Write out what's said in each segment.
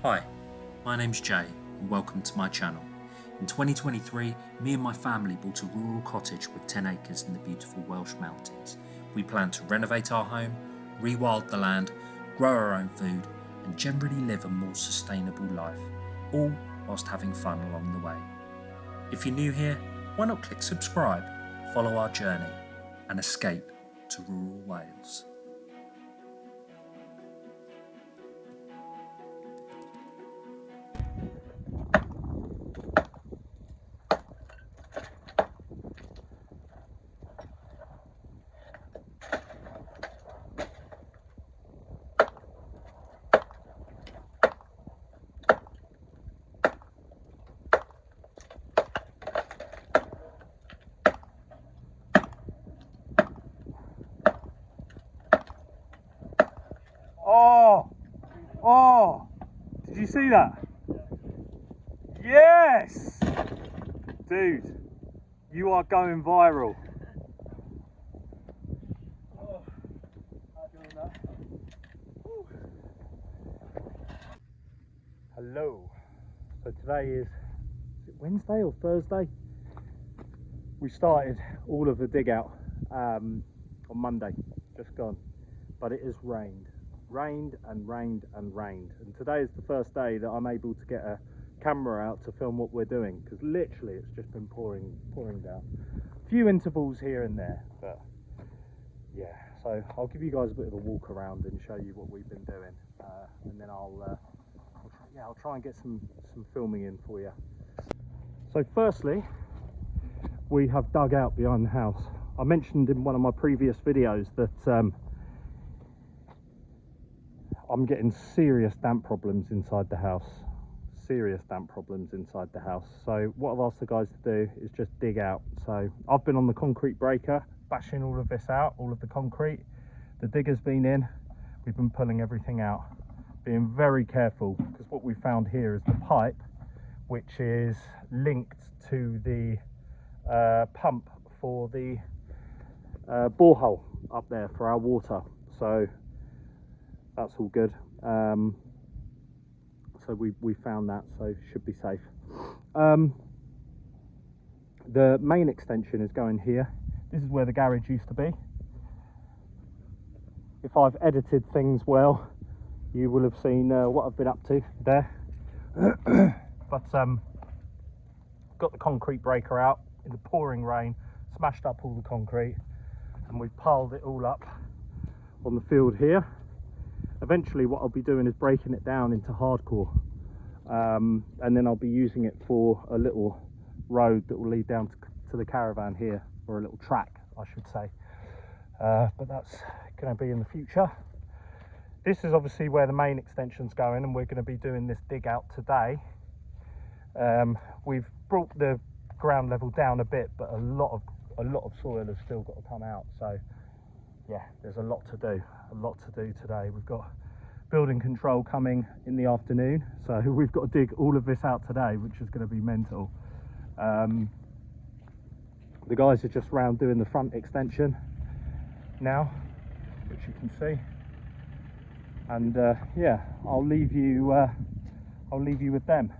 Hi, my name's Jay and welcome to my channel. In 2023, me and my family bought a rural cottage with 10 acres in the beautiful Welsh mountains. We plan to renovate our home, rewild the land, grow our own food and generally live a more sustainable life, all whilst having fun along the way. If you're new here, why not click subscribe, follow our journey and escape to rural Wales. Oh, did you see that? Yes! Dude, you are going viral. Hello. So today is it Wednesday or Thursday? We started all of the dig out on Monday, just gone, but it has rained and today is the first day that I'm able to get a camera out to film what we're doing, because literally it's just been pouring down. A few intervals here and there, but yeah, so I'll give you guys a bit of a walk around and show you what we've been doing, and then I'll try and get some filming in for you. So firstly, we have dug out behind the house. I mentioned in one of my previous videos that I'm getting serious damp problems inside the house. So what I've asked the guys to do is just dig out. So I've been on the concrete breaker, bashing all of this out, all of the concrete. The digger's been in, we've been pulling everything out. Being very careful, because what we found here is the pipe, which is linked to the pump for the borehole up there for our water. So that's all good. So we found that, so should be safe. The main extension is going here. This is where the garage used to be. If I've edited things well, you will have seen what I've been up to there. But got the concrete breaker out in the pouring rain, smashed up all the concrete, and we've piled it all up on the field here. Eventually what I'll be doing is breaking it down into hardcore, and then I'll be using it for a little road that will lead down to the caravan here, or a little track I should say, but that's going to be in the future. This is obviously where the main extension's going, and we're going to be doing this dig out today. We've brought the ground level down a bit, but a lot of soil has still got to come out, so yeah, there's a lot to do today. We've got building control coming in the afternoon, so we've got to dig all of this out today, which is going to be mental. The guys are just round doing the front extension now, which you can see, and yeah, I'll leave you with them.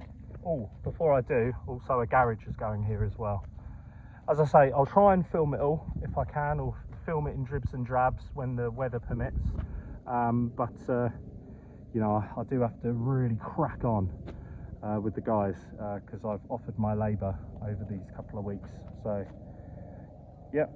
Oh, before I do, also a garage is going here as well. As I say, I'll try and film it all if I can, or film it in dribs and drabs when the weather permits, but you know, I do have to really crack on with the guys, because I've offered my labour over these couple of weeks, so yep.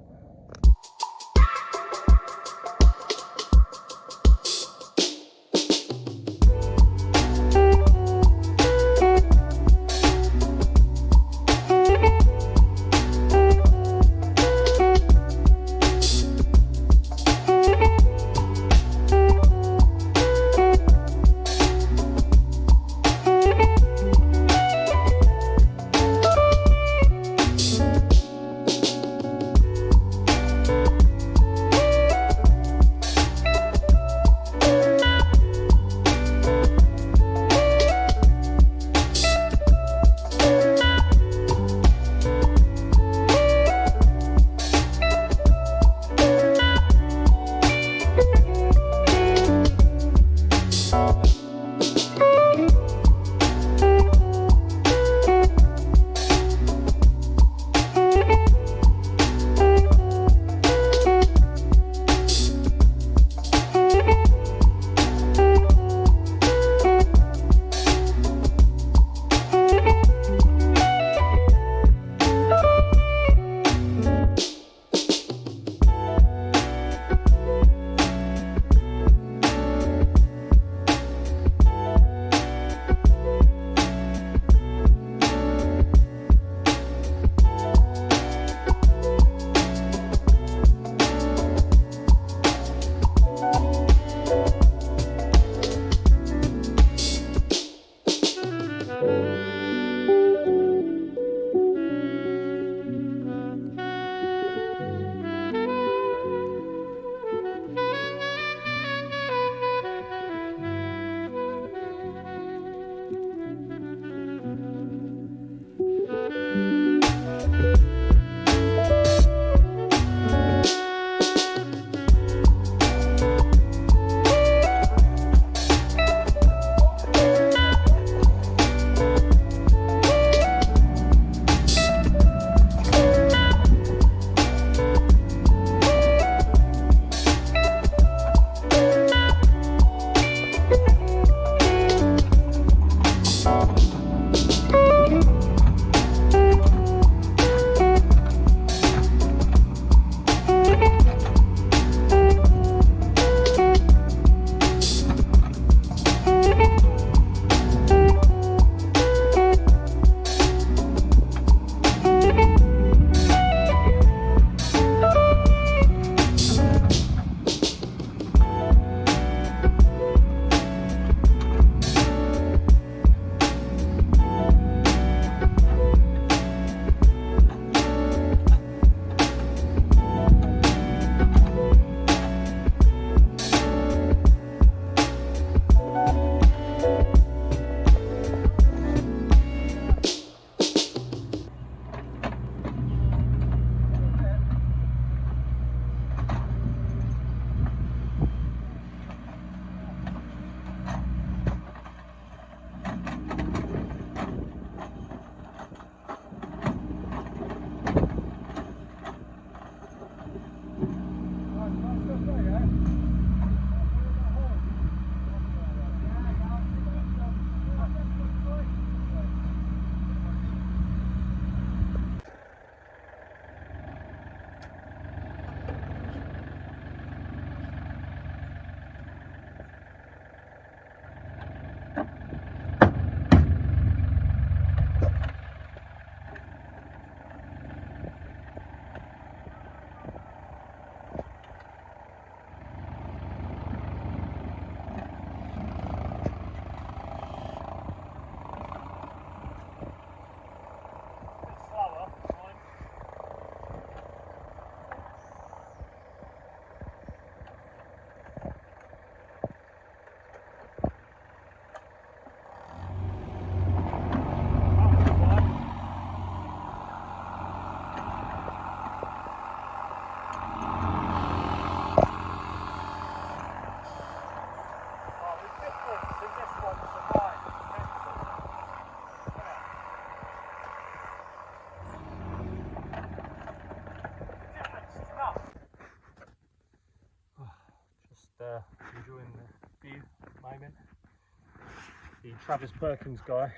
Travis Perkins guy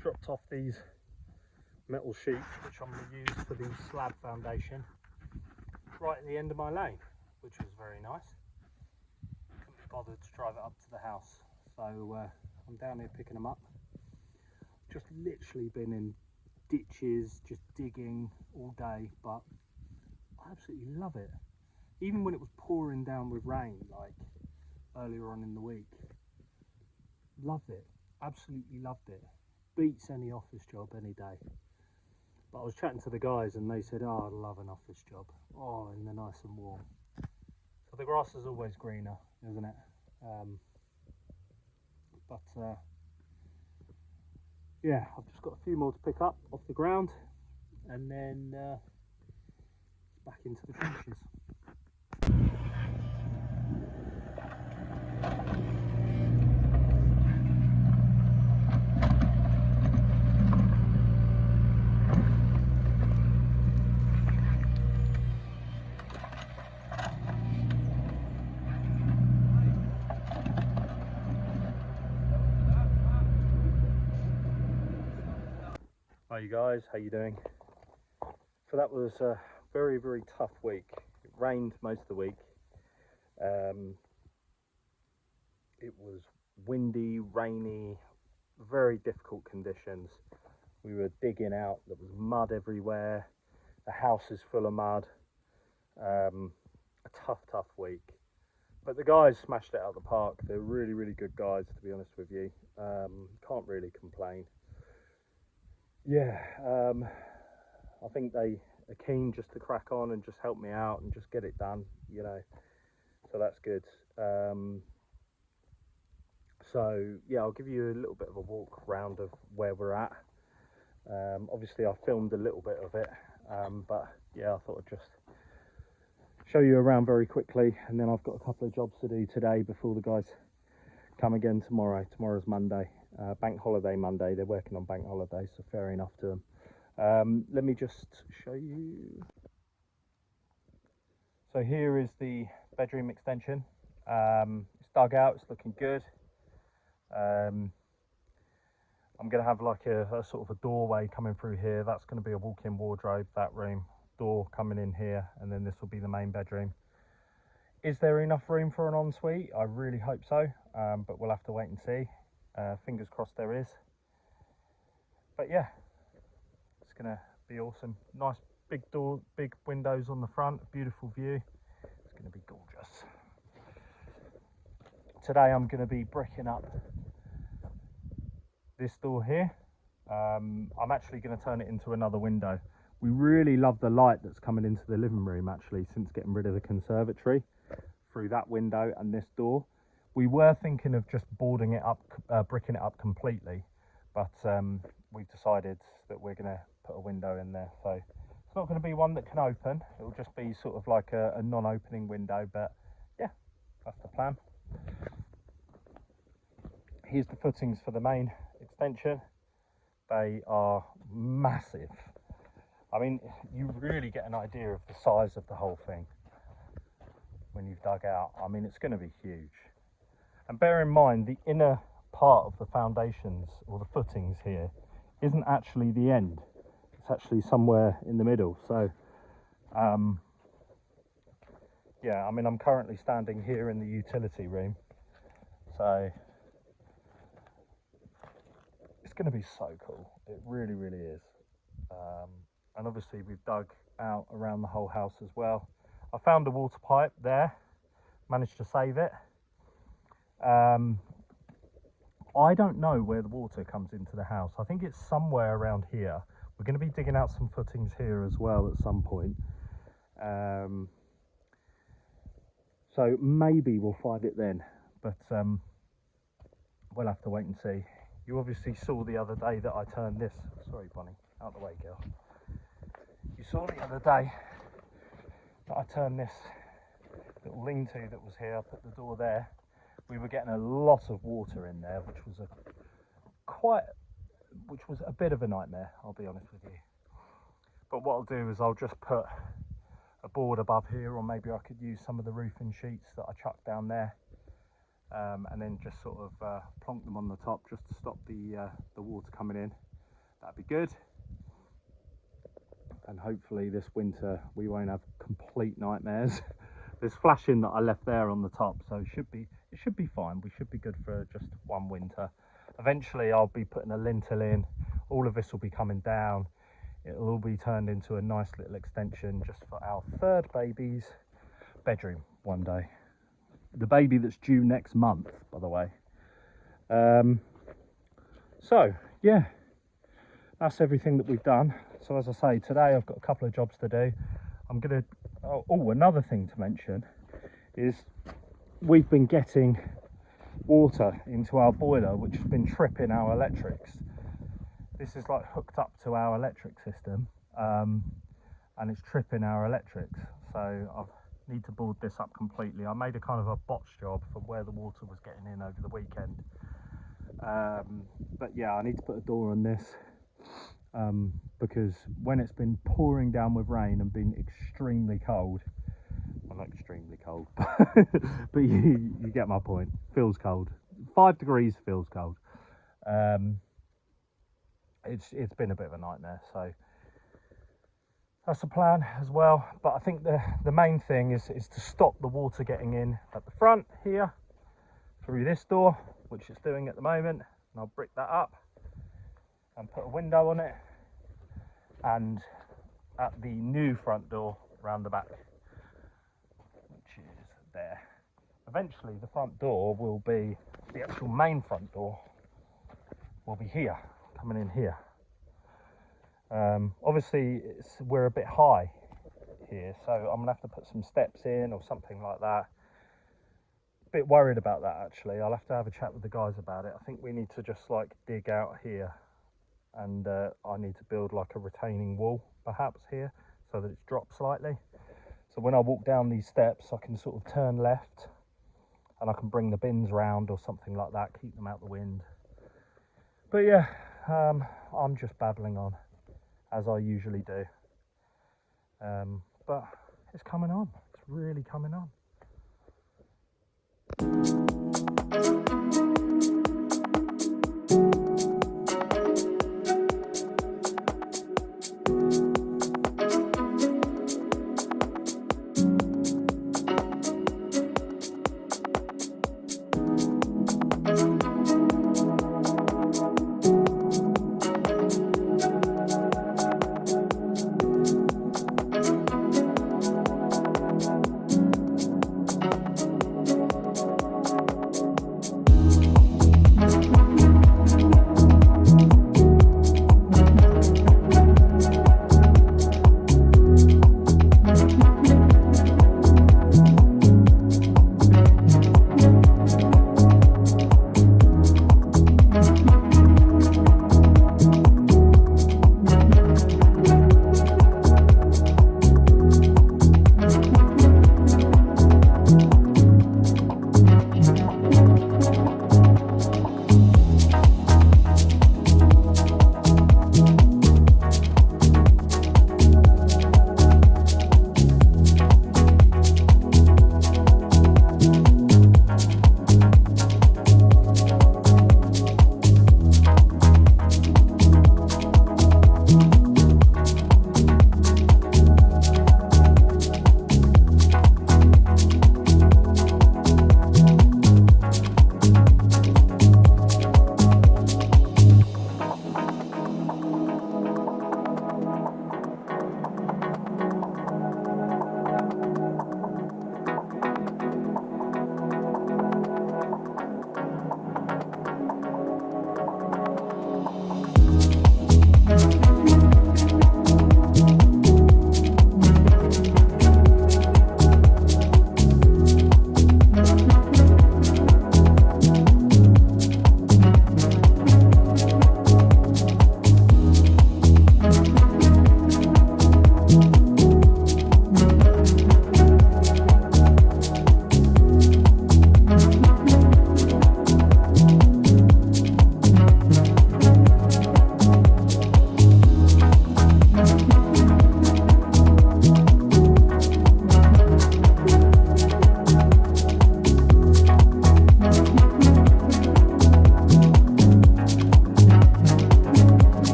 dropped off these metal sheets, which I'm going to use for the slab foundation, right at the end of my lane, which was very nice. Couldn't be bothered to drive it up to the house, so I'm down here picking them up. Just literally been in ditches, just digging all day, but I absolutely love it. Even when it was pouring down with rain, like earlier on in the week, loved it, absolutely loved it. Beats any office job any day. But I was chatting to the guys and they said, oh, I love an office job. Oh, and they're nice and warm. So the grass is always greener, isn't it? Yeah, I've just got a few more to pick up off the ground, and then it's back into the trenches. Hi you guys, how you doing? So that was a very, very tough week. It rained most of the week. It was windy, rainy, very difficult conditions. We were digging out, there was mud everywhere. The house is full of mud. A tough week. But the guys smashed it out of the park. They're really, really good guys, to be honest with you. Can't really complain. Yeah, I think they are keen just to crack on and just help me out and just get it done, you know, so that's good. So yeah, I'll give you a little bit of a walk round of where we're at. Obviously I filmed a little bit of it, but yeah, I thought I'd just show you around very quickly, and then I've got a couple of jobs to do today before the guys come again tomorrow. Tomorrow's Monday. Bank holiday Monday. They're working on bank holiday, so fair enough to them. Let me just show you. So here is the bedroom extension. It's dug out, it's looking good. I'm going to have like a sort of a doorway coming through here. That's going to be a walk-in wardrobe, that room. Door coming in here, and then this will be the main bedroom. Is there enough room for an ensuite? I really hope so, but we'll have to wait and see. Fingers crossed there is. But yeah, it's gonna be awesome. Nice big door, big windows on the front, beautiful view. It's gonna be gorgeous. Today I'm gonna be bricking up this door here. I'm actually gonna turn it into another window. We really love the light that's coming into the living room actually, since getting rid of the conservatory, through that window and this door. We were thinking of just boarding it up, bricking it up completely, but we've decided that we're going to put a window in there. So it's not going to be one that can open. It will just be sort of like a non-opening window, but yeah, that's the plan. Here's the footings for the main extension. They are massive. I mean, you really get an idea of the size of the whole thing when you've dug out. I mean, it's going to be huge. And bear in mind, the inner part of the foundations, or the footings here, isn't actually the end. It's actually somewhere in the middle. So, yeah, I mean, I'm currently standing here in the utility room. So, it's going to be so cool. It really, really is. And obviously, we've dug out around the whole house as well. I found a water pipe there, managed to save it. I don't know where the water comes into the house. I think it's somewhere around here. We're going to be digging out some footings here as well at some point. So maybe we'll find it then, but we'll have to wait and see. You obviously saw the other day that I turned this, sorry Bonnie, out the way girl. You saw the other day that I turned this little lean-to that was here, I put the door there. We were getting a lot of water in there, which was a bit of a nightmare, I'll be honest with you. But what I'll do is I'll just put a board above here, or maybe I could use some of the roofing sheets that I chucked down there, and then just sort of plonk them on the top just to stop the water coming in. That'd be good. And hopefully this winter we won't have complete nightmares. There's flashing that I left there on the top, so it should be fine. We should be good for just one winter. Eventually I'll be putting a lintel in. All of this will be coming down. It'll all be turned into a nice little extension just for our third baby's bedroom one day. The baby that's due next month, by the way. So yeah, that's everything that we've done. So as I say, today I've got a couple of jobs to do. I'm gonna, another thing to mention is we've been getting water into our boiler, which has been tripping our electrics. This is like hooked up to our electric system, and it's tripping our electrics. So I need to board this up completely. I made a kind of a botch job for where the water was getting in over the weekend. But yeah, I need to put a door on this, because when it's been pouring down with rain and been extremely cold, well, not extremely cold, but you get my point. Feels cold. 5 degrees feels cold. It's been a bit of a nightmare, so that's the plan as well. But I think the main thing is to stop the water getting in at the front here through this door, which it's doing at the moment. And I'll brick that up and put a window on it, and at the new front door round the back, which is there. Eventually the front door will be, the actual main front door will be here, coming in here. Obviously we're a bit high here, so I'm gonna have to put some steps in or something like that. Bit worried about that actually. I'll have to have a chat with the guys about it. I think we need to just like dig out here, and I need to build like a retaining wall perhaps here so that it's dropped slightly. So when I walk down these steps I can sort of turn left and I can bring the bins round or something like that, keep them out the wind. But yeah, I'm just babbling on as I usually do. But it's coming on. It's really coming on.